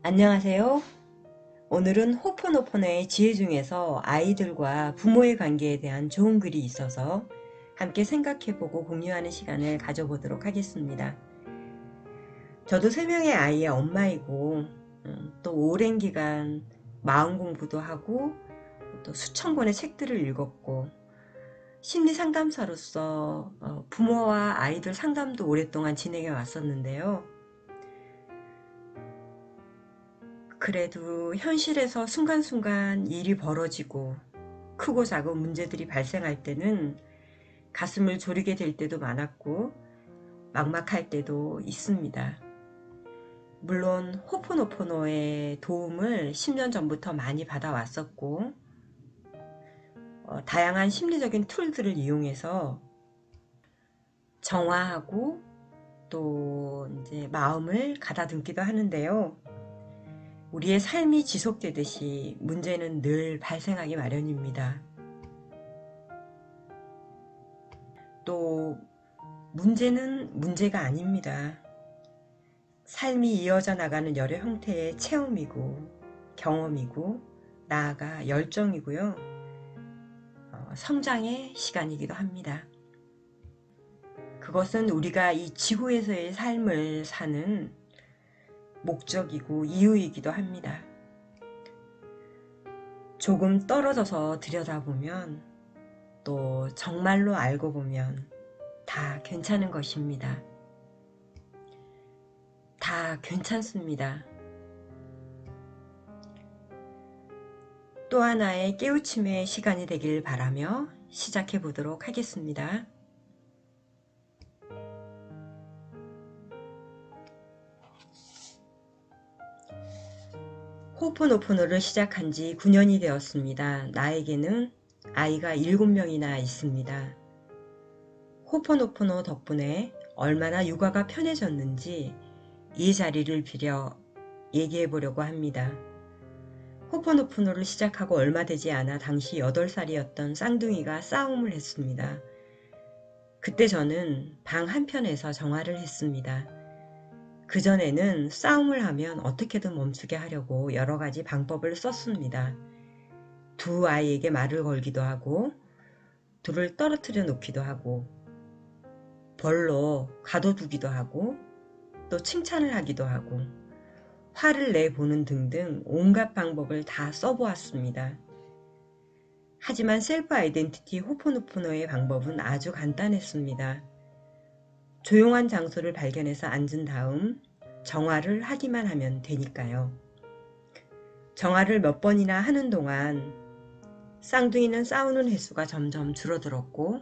안녕하세요. 오늘은 호포노포노의 지혜 중에서 아이들과 부모의 관계에 대한 좋은 글이 있어서 함께 생각해보고 공유하는 시간을 가져보도록 하겠습니다. 저도 3명의 아이의 엄마이고 또 오랜 기간 마음 공부도 하고 또 수천 권의 책들을 읽었고 심리 상담사로서 부모와 아이들 상담도 오랫동안 진행해 왔었는데요. 그래도 현실에서 순간순간 일이 벌어지고 크고 작은 문제들이 발생할 때는 가슴을 졸이게 될 때도 많았고 막막할 때도 있습니다. 물론 호포노포노의 도움을 10년 전부터 많이 받아왔었고 다양한 심리적인 툴들을 이용해서 정화하고 또 이제 마음을 가다듬기도 하는데요. 우리의 삶이 지속되듯이 문제는 늘 발생하기 마련입니다. 또 문제는 문제가 아닙니다. 삶이 이어져 나가는 여러 형태의 체험이고 경험이고 나아가 열정이고요. 성장의 시간이기도 합니다. 그것은 우리가 이 지구에서의 삶을 사는 목적이고 이유이기도 합니다. 조금 떨어져서 들여다보면 또 정말로 알고 보면 다 괜찮은 것입니다. 다 괜찮습니다. 또 하나의 깨우침의 시간이 되길 바라며 시작해 보도록 하겠습니다. 호포노포노를 시작한 지 9년이 되었습니다. 나에게는 아이가 7명이나 있습니다. 호포노포노 덕분에 얼마나 육아가 편해졌는지 이 자리를 빌려 얘기해 보려고 합니다. 호포노포노를 시작하고 얼마 되지 않아 당시 8살이었던 쌍둥이가 싸움을 했습니다. 그때 저는 방 한편에서 정화를 했습니다. 그전에는 싸움을 하면 어떻게든 멈추게 하려고 여러 가지 방법을 썼습니다. 두 아이에게 말을 걸기도 하고 둘을 떨어뜨려 놓기도 하고 벌로 가둬두기도 하고 또 칭찬을 하기도 하고 화를 내보는 등등 온갖 방법을 다 써보았습니다. 하지만 셀프 아이덴티티 호포노포노의 방법은 아주 간단했습니다. 조용한 장소를 발견해서 앉은 다음 정화를 하기만 하면 되니까요. 정화를 몇 번이나 하는 동안 쌍둥이는 싸우는 횟수가 점점 줄어들었고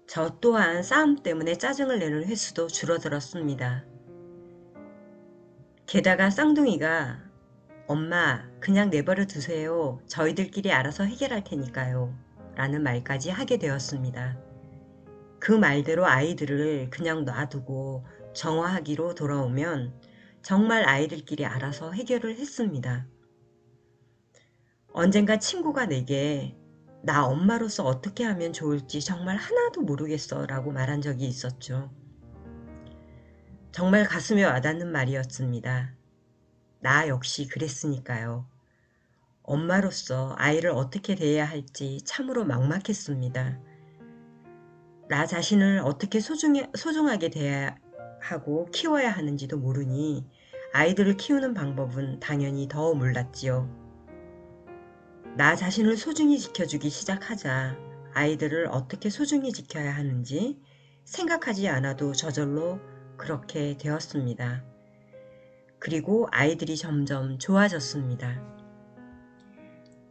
저 또한 싸움 때문에 짜증을 내는 횟수도 줄어들었습니다. 게다가 쌍둥이가 엄마 그냥 내버려 두세요. 저희들끼리 알아서 해결할 테니까요. 라는 말까지 하게 되었습니다. 그 말대로 아이들을 그냥 놔두고 정화하기로 돌아오면 정말 아이들끼리 알아서 해결을 했습니다. 언젠가 친구가 내게 나 엄마로서 어떻게 하면 좋을지 정말 하나도 모르겠어 라고 말한 적이 있었죠. 정말 가슴에 와닿는 말이었습니다. 나 역시 그랬으니까요. 엄마로서 아이를 어떻게 대해야 할지 참으로 막막했습니다. 나 자신을 어떻게 소중하게 대해야 하고 키워야 하는지도 모르니 아이들을 키우는 방법은 당연히 더 몰랐지요. 나 자신을 소중히 지켜주기 시작하자 아이들을 어떻게 소중히 지켜야 하는지 생각하지 않아도 저절로 그렇게 되었습니다. 그리고 아이들이 점점 좋아졌습니다.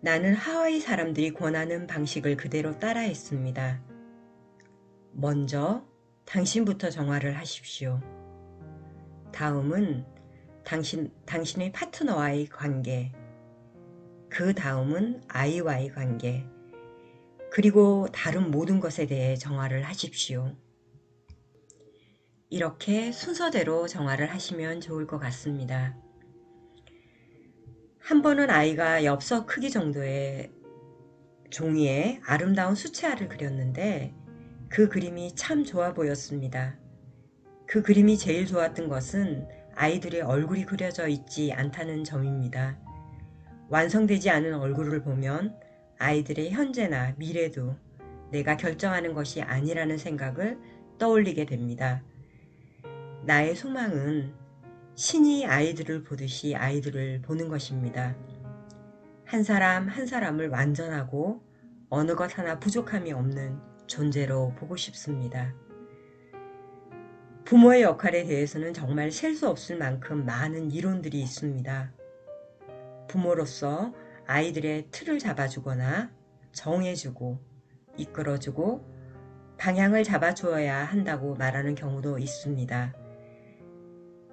나는 하와이 사람들이 권하는 방식을 그대로 따라했습니다. 먼저 당신부터 정화를 하십시오. 다음은 당신의 파트너와의 관계, 그 다음은 아이와의 관계, 그리고 다른 모든 것에 대해 정화를 하십시오. 이렇게 순서대로 정화를 하시면 좋을 것 같습니다. 한 번은 아이가 엽서 크기 정도의 종이에 아름다운 수채화를 그렸는데 그 그림이 참 좋아 보였습니다. 그 그림이 제일 좋았던 것은 아이들의 얼굴이 그려져 있지 않다는 점입니다. 완성되지 않은 얼굴을 보면 아이들의 현재나 미래도 내가 결정하는 것이 아니라는 생각을 떠올리게 됩니다. 나의 소망은 신이 아이들을 보듯이 아이들을 보는 것입니다. 한 사람 한 사람을 완전하고 어느 것 하나 부족함이 없는 존재로 보고 싶습니다. 부모의 역할에 대해서는 정말 셀 수 없을 만큼 많은 이론들이 있습니다. 부모로서 아이들의 틀을 잡아주거나 정해주고 이끌어주고 방향을 잡아주어야 한다고 말하는 경우도 있습니다.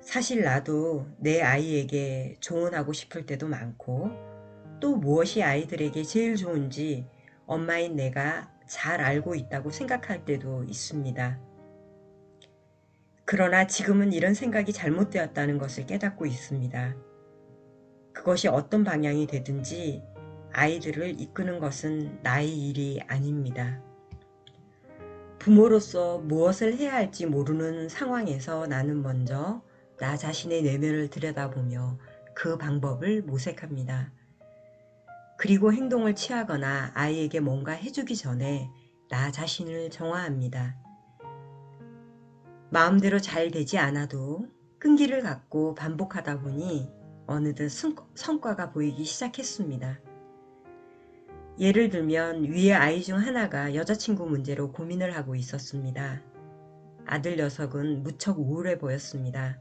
사실 나도 내 아이에게 조언하고 싶을 때도 많고 또 무엇이 아이들에게 제일 좋은지 엄마인 내가 잘 알고 있다고 생각할 때도 있습니다. 그러나 지금은 이런 생각이 잘못되었다는 것을 깨닫고 있습니다. 그것이 어떤 방향이 되든지 아이들을 이끄는 것은 나의 일이 아닙니다. 부모로서 무엇을 해야 할지 모르는 상황에서 나는 먼저 나 자신의 내면을 들여다보며 그 방법을 모색합니다. 그리고 행동을 취하거나 아이에게 뭔가 해주기 전에 나 자신을 정화합니다. 마음대로 잘 되지 않아도 끈기를 갖고 반복하다 보니 어느덧 성과가 보이기 시작했습니다. 예를 들면 위의 아이 중 하나가 여자친구 문제로 고민을 하고 있었습니다. 아들 녀석은 무척 우울해 보였습니다.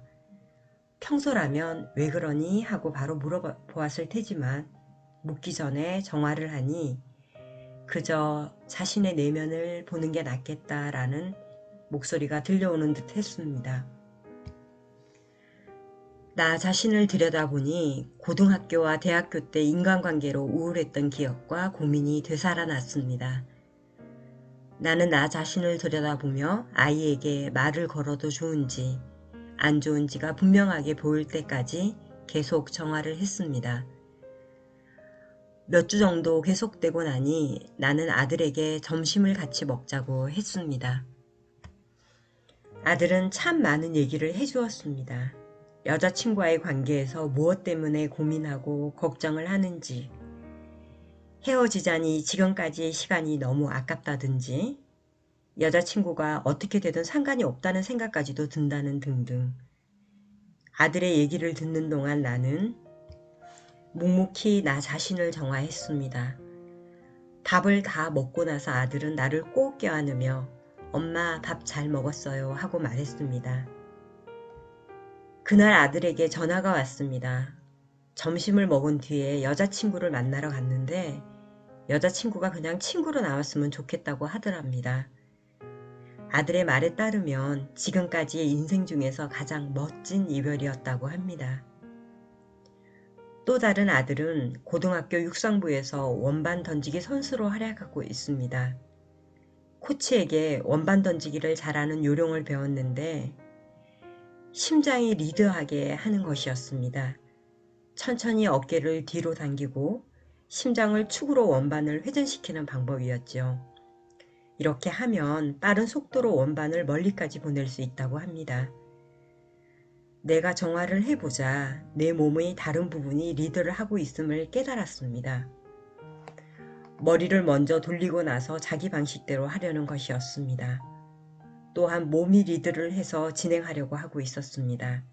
평소라면 왜 그러니 하고 바로 물어보았을 테지만 묻기 전에 정화를 하니 그저 자신의 내면을 보는 게 낫겠다라는 목소리가 들려오는 듯 했습니다. 나 자신을 들여다보니 고등학교와 대학교 때 인간관계로 우울했던 기억과 고민이 되살아났습니다. 나는 나 자신을 들여다보며 아이에게 말을 걸어도 좋은지 안 좋은지가 분명하게 보일 때까지 계속 정화를 했습니다. 몇 주 정도 계속되고 나니 나는 아들에게 점심을 같이 먹자고 했습니다. 아들은 참 많은 얘기를 해주었습니다. 여자친구와의 관계에서 무엇 때문에 고민하고 걱정을 하는지, 헤어지자니 지금까지의 시간이 너무 아깝다든지, 여자친구가 어떻게 되든 상관이 없다는 생각까지도 든다는 등등. 아들의 얘기를 듣는 동안 나는 묵묵히 나 자신을 정화했습니다. 밥을 다 먹고 나서 아들은 나를 꼭 껴안으며 엄마 밥 잘 먹었어요 하고 말했습니다. 그날 아들에게 전화가 왔습니다. 점심을 먹은 뒤에 여자친구를 만나러 갔는데 여자친구가 그냥 친구로 나왔으면 좋겠다고 하더랍니다. 아들의 말에 따르면 지금까지의 인생 중에서 가장 멋진 이별이었다고 합니다. 또 다른 아들은 고등학교 육상부에서 원반 던지기 선수로 활약하고 있습니다. 코치에게 원반 던지기를 잘하는 요령을 배웠는데 심장이 리드하게 하는 것이었습니다. 천천히 어깨를 뒤로 당기고 심장을 축으로 원반을 회전시키는 방법이었죠. 이렇게 하면 빠른 속도로 원반을 멀리까지 보낼 수 있다고 합니다. 내가 정화를 해보자 내 몸의 다른 부분이 리드를 하고 있음을 깨달았습니다. 머리를 먼저 돌리고 나서 자기 방식대로 하려는 것이었습니다. 또한 몸이 리드를 해서 진행하려고 하고 있었습니다.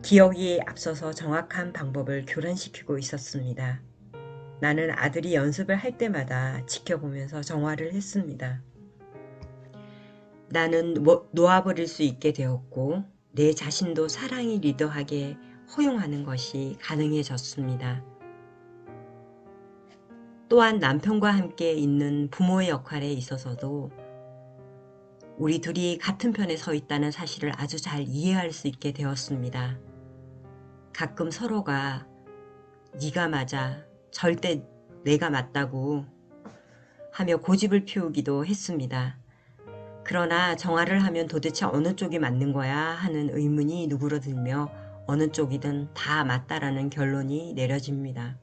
기억이 앞서서 정확한 방법을 교란시키고 있었습니다. 나는 아들이 연습을 할 때마다 지켜보면서 정화를 했습니다. 나는 놓아버릴 수 있게 되었고 내 자신도 사랑이 리더하게 허용하는 것이 가능해졌습니다. 또한 남편과 함께 있는 부모의 역할에 있어서도 우리 둘이 같은 편에 서 있다는 사실을 아주 잘 이해할 수 있게 되었습니다. 가끔 서로가 네가 맞아, 절대 내가 맞다고 하며 고집을 피우기도 했습니다. 그러나 정화를 하면 도대체 어느 쪽이 맞는 거야 하는 의문이 누그러들며 어느 쪽이든 다 맞다라는 결론이 내려집니다.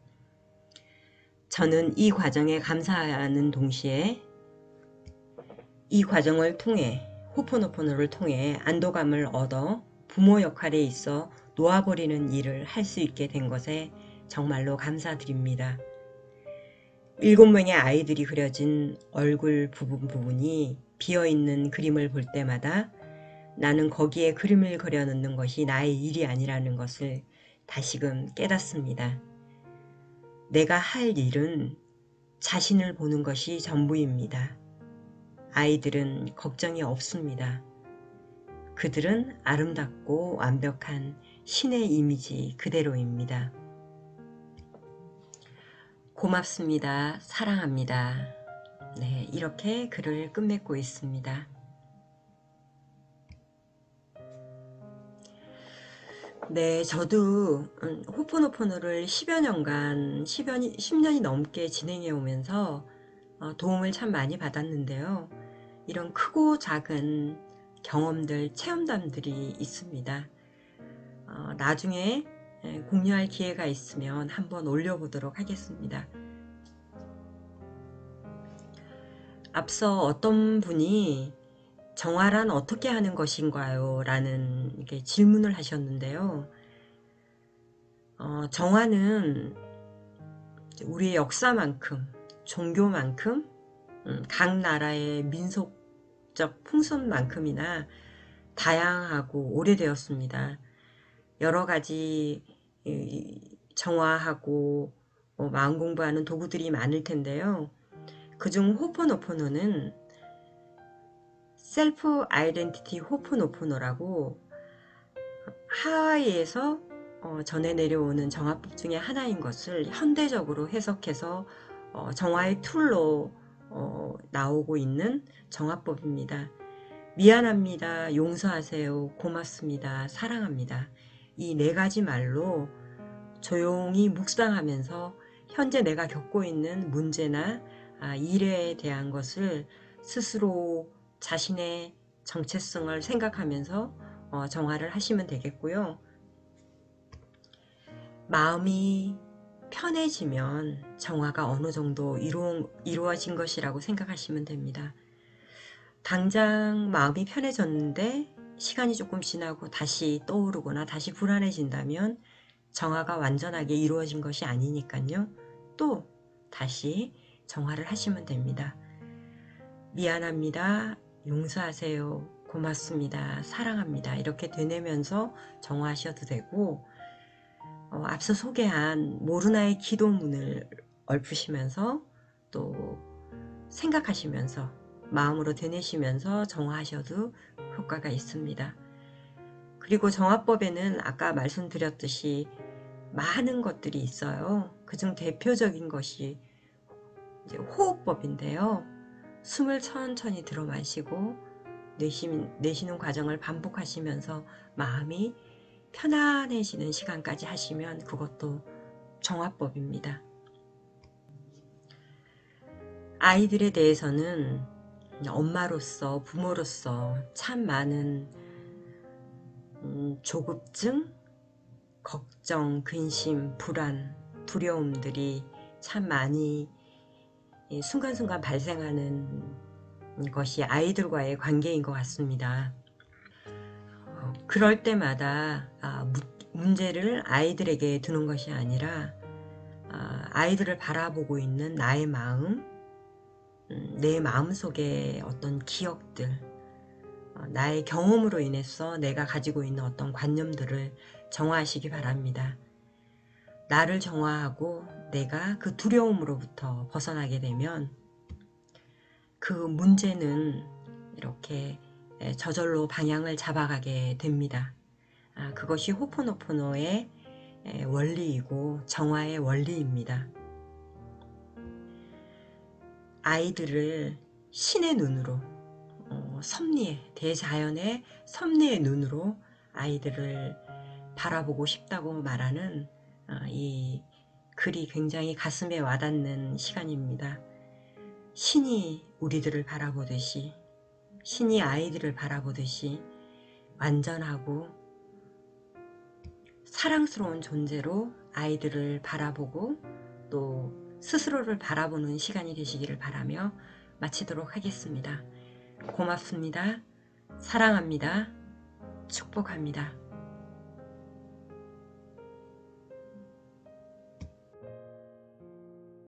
저는 이 과정에 감사하는 동시에 이 과정을 통해 호포노포노를 통해 안도감을 얻어 부모 역할에 있어 놓아버리는 일을 할 수 있게 된 것에 정말로 감사드립니다. 7명의 아이들이 그려진 얼굴 부분이 비어있는 그림을 볼 때마다 나는 거기에 그림을 그려넣는 것이 나의 일이 아니라는 것을 다시금 깨닫습니다. 내가 할 일은 자신을 보는 것이 전부입니다. 아이들은 걱정이 없습니다. 그들은 아름답고 완벽한 신의 이미지 그대로입니다. 고맙습니다. 사랑합니다. 네, 이렇게 글을 끝맺고 있습니다. 네, 저도 호포노포노를 10여 년간, 10년이 넘게 진행해 오면서 도움을 참 많이 받았는데요. 이런 크고 작은 경험들, 체험담들이 있습니다. 나중에 공유할 기회가 있으면 한번 올려보도록 하겠습니다. 앞서 어떤 분이 정화란 어떻게 하는 것인가요? 라는 질문을 하셨는데요. 정화는 우리의 역사만큼, 종교만큼, 각 나라의 민속적 풍습만큼이나 다양하고 오래되었습니다. 여러 가지 정화하고 마음 공부하는 도구들이 많을 텐데요. 그중 호포노포노는 셀프 아이덴티티 호포노포노라고 하와이에서 전해 내려오는 정화법 중에 하나인 것을 현대적으로 해석해서 정화의 툴로 나오고 있는 정화법입니다. 미안합니다. 용서하세요. 고맙습니다. 사랑합니다. 이 4가지 말로 조용히 묵상하면서 현재 내가 겪고 있는 문제나 일에 대한 것을 스스로 자신의 정체성을 생각하면서 정화를 하시면 되겠고요. 마음이 편해지면 정화가 어느 정도 이루어진 것이라고 생각하시면 됩니다. 당장 마음이 편해졌는데 시간이 조금 지나고 다시 떠오르거나 다시 불안해진다면 정화가 완전하게 이루어진 것이 아니니까요. 또 다시 정화를 하시면 됩니다. 미안합니다. 용서하세요. 고맙습니다. 사랑합니다. 이렇게 되뇌면서 정화하셔도 되고 앞서 소개한 모르나의 기도문을 얽으시면서 또 생각하시면서 마음으로 되뇌시면서 정화하셔도 효과가 있습니다. 그리고 정화법에는 아까 말씀드렸듯이 많은 것들이 있어요. 그중 대표적인 것이 이제 호흡법인데요. 숨을 천천히 들어 마시고 내쉬는 과정을 반복하시면서 마음이 편안해지는 시간까지 하시면 그것도 정화법입니다. 아이들에 대해서는 엄마로서 부모로서 참 많은 조급증, 걱정, 근심, 불안, 두려움들이 참 많이 순간순간 발생하는 것이 아이들과의 관계인 것 같습니다. 그럴 때마다 문제를 아이들에게 두는 것이 아니라 아이들을 바라보고 있는 나의 마음, 내 마음속에 어떤 기억들, 나의 경험으로 인해서 내가 가지고 있는 어떤 관념들을 정화하시기 바랍니다. 나를 정화하고 내가 그 두려움으로부터 벗어나게 되면 그 문제는 이렇게 저절로 방향을 잡아가게 됩니다. 그것이 호포노포노의 원리이고 정화의 원리입니다. 아이들을 신의 눈으로 섭리의 대자연의 섭리의 눈으로 아이들을 바라보고 싶다고 말하는 이 글이 굉장히 가슴에 와닿는 시간입니다. 신이 우리들을 바라보듯이 신이 아이들을 바라보듯이 완전하고 사랑스러운 존재로 아이들을 바라보고 또 스스로를 바라보는 시간이 되시기를 바라며 마치도록 하겠습니다. 고맙습니다. 사랑합니다. 축복합니다.